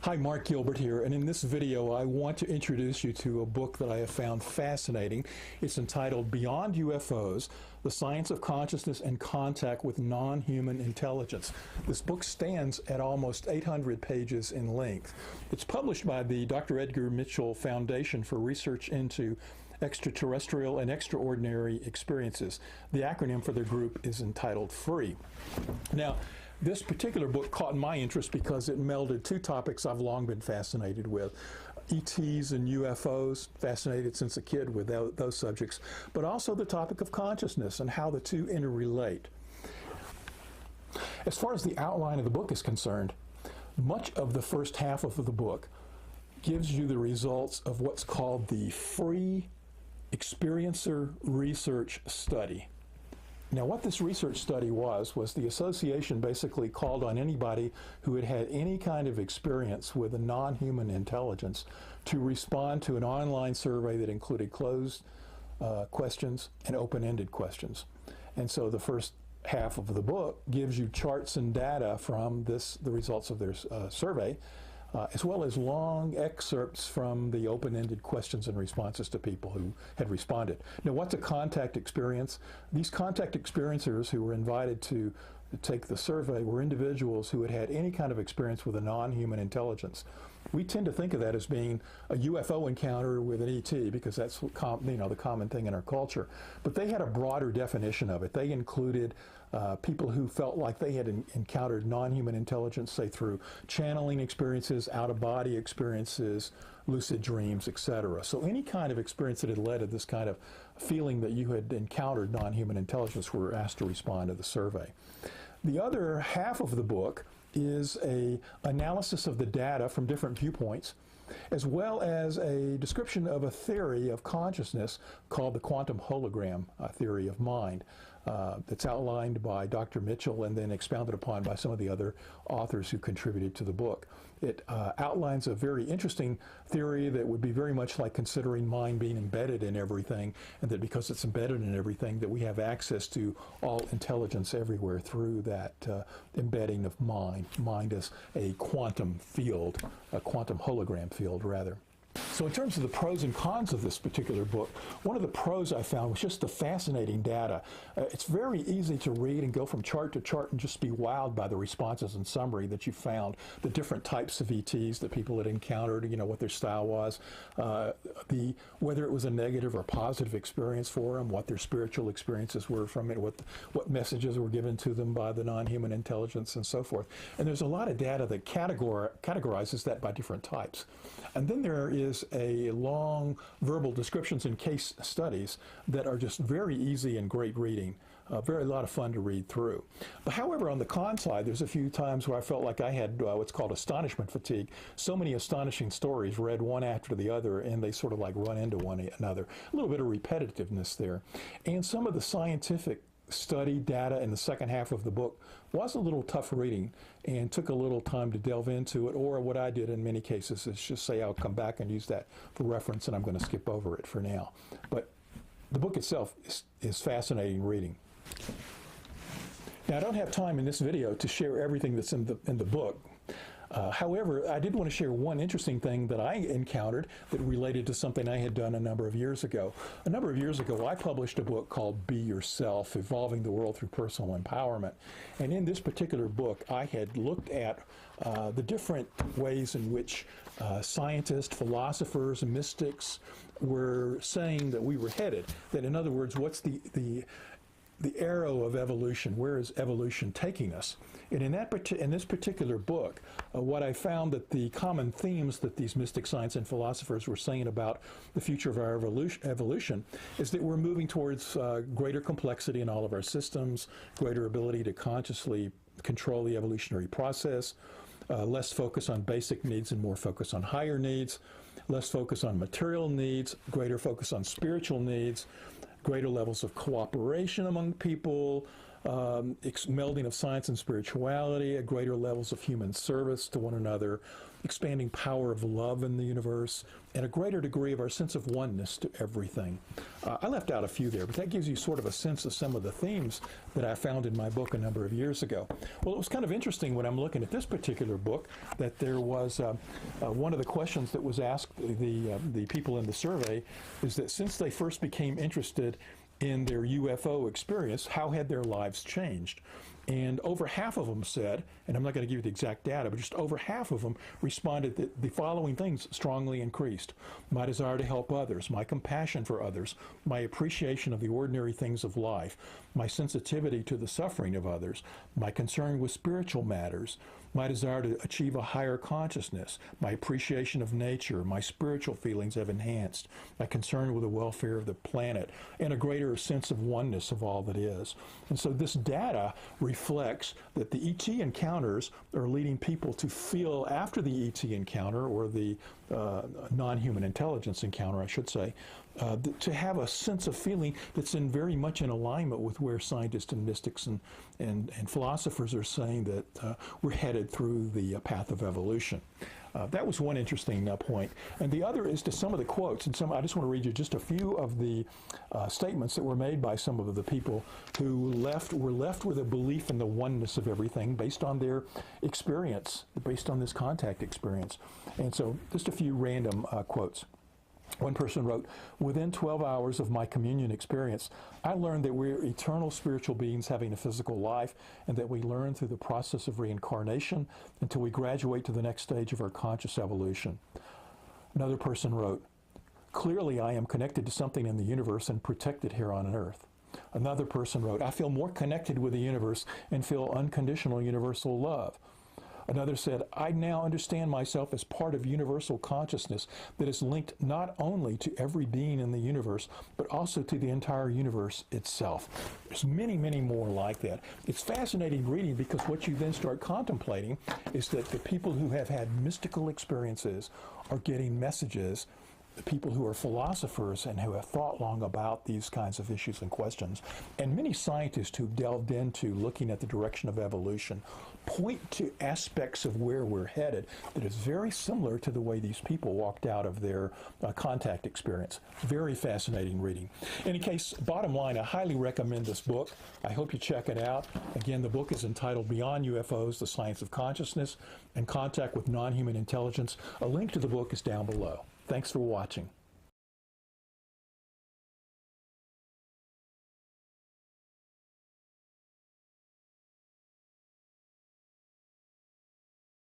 Hi, Mark Gilbert here, and in this video I want to introduce you to a book that I have found fascinating. It's entitled Beyond UFOs, The Science of Consciousness and Contact with Non-Human Intelligence. This book stands at almost 800 pages in length. It's published by the Dr. Edgar Mitchell Foundation for Research into Extraterrestrial and Extraordinary Experiences. The acronym for their group is entitled FREE. Now, this particular book caught my interest because it melded two topics I've long been fascinated with. ETs and UFOs, fascinated since a kid with those subjects, but also the topic of consciousness and how the two interrelate. As far as the outline of the book is concerned, much of the first half of the book gives you the results of what's called the Free Experiencer Research Study. Now, what this research study was the association basically called on anybody who had had any kind of experience with a non-human intelligence to respond to an online survey that included closed questions and open-ended questions. And so the first half of the book gives you charts and data from the results of their survey, as well as long excerpts from the open-ended questions and responses to people who had responded. Now, what's a contact experience? These contact experiencers who were invited to take the survey were individuals who had had any kind of experience with a non-human intelligence. We tend to think of that as being a UFO encounter with an ET because that's the common thing in our culture. But they had a broader definition of it. They included people who felt like they had encountered non-human intelligence, say through channeling experiences, out-of-body experiences, lucid dreams, etc. So any kind of experience that had led to this kind of feeling that you had encountered non-human intelligence were asked to respond to the survey. The other half of the book is an analysis of the data from different viewpoints, as well as a description of a theory of consciousness called the quantum hologram theory of mind that's outlined by Dr. Mitchell and then expounded upon by some of the other authors who contributed to the book. It outlines a very interesting theory that would be very much like considering mind being embedded in everything, and that because it's embedded in everything that we have access to all intelligence everywhere through that embedding of mind as a quantum field, a quantum hologram field rather. So in terms of the pros and cons of this particular book, one of the pros I found was just the fascinating data. It's very easy to read and go from chart to chart and just be wowed by the responses and summary that you found, the different types of ETs that people had encountered, what their style was, whether it was a negative or positive experience for them, what their spiritual experiences were from it, what messages were given to them by the non-human intelligence and so forth. And there's a lot of data that categorizes that by different types. And then there is a long verbal descriptions and case studies that are just very easy and great reading, a lot of fun to read through. But however, on the con side, there's a few times where I felt like I had what's called astonishment fatigue. So many astonishing stories read one after the other, and they sort of like run into one another. A little bit of repetitiveness there. And some of the scientific study data in the second half of the book was a little tough reading and took a little time to delve into it, or what I did in many cases is just say I'll come back and use that for reference and I'm going to skip over it for now. But the book itself is fascinating reading. Now, I don't have time in this video to share everything that's in the book. However, I did want to share one interesting thing that I encountered that related to something I had done a number of years ago. A number of years ago, I published a book called Be Yourself, Evolving the World Through Personal Empowerment. And in this particular book, I had looked at the different ways in which scientists, philosophers, and mystics were saying that we were headed. That, in other words, what's the arrow of evolution? Where is evolution taking us? And in this particular book, what I found that the common themes that these mystic science and philosophers were saying about the future of our evolution is that we're moving towards greater complexity in all of our systems, greater ability to consciously control the evolutionary process, less focus on basic needs and more focus on higher needs, less focus on material needs, greater focus on spiritual needs, greater levels of cooperation among people, melding of science and spirituality, greater levels of human service to one another, expanding power of love in the universe, and a greater degree of our sense of oneness to everything. I left out a few there, but that gives you sort of a sense of some of the themes that I found in my book a number of years ago. Well, it was kind of interesting when I'm looking at this particular book that there was one of the questions that was asked the people in the survey is that since they first became interested in their UFO experience, how had their lives changed? And over half of them said, and I'm not going to give you the exact data, but just over half of them responded that the following things strongly increased: my desire to help others, my compassion for others, my appreciation of the ordinary things of life, my sensitivity to the suffering of others, my concern with spiritual matters, my desire to achieve a higher consciousness, my appreciation of nature, my spiritual feelings have enhanced, my concern with the welfare of the planet, and a greater sense of oneness of all that is. And so this data reflects that the ET encounters are leading people to feel, after the ET encounter, or the non-human intelligence encounter, I should say, to have a sense of feeling that's very much in alignment with where scientists and mystics and philosophers are saying that we're headed through the path of evolution. That was one interesting point. And the other is to some of the quotes. And I just want to read you just a few of the statements that were made by some of the people who were left with a belief in the oneness of everything based on their experience, based on this contact experience. And so just a few random quotes. One person wrote, "Within 12 hours of my communion experience, I learned that we're eternal spiritual beings having a physical life, and that we learn through the process of reincarnation until we graduate to the next stage of our conscious evolution." Another person wrote, "Clearly I am connected to something in the universe and protected here on earth." Another person wrote, "I feel more connected with the universe and feel unconditional universal love." Another said, "I now understand myself as part of universal consciousness that is linked not only to every being in the universe, but also to the entire universe itself." There's many, many more like that. It's fascinating reading, because what you then start contemplating is that the people who have had mystical experiences are getting messages. The people who are philosophers and who have thought long about these kinds of issues and questions, and many scientists who've delved into looking at the direction of evolution, point to aspects of where we're headed that is very similar to the way these people walked out of their contact experience. Very fascinating reading. In any case, bottom line, I highly recommend this book. I hope you check it out. Again, the book is entitled Beyond UFOs, The Science of Consciousness and Contact with Non-Human Intelligence. A link to the book is down below. Thanks for watching.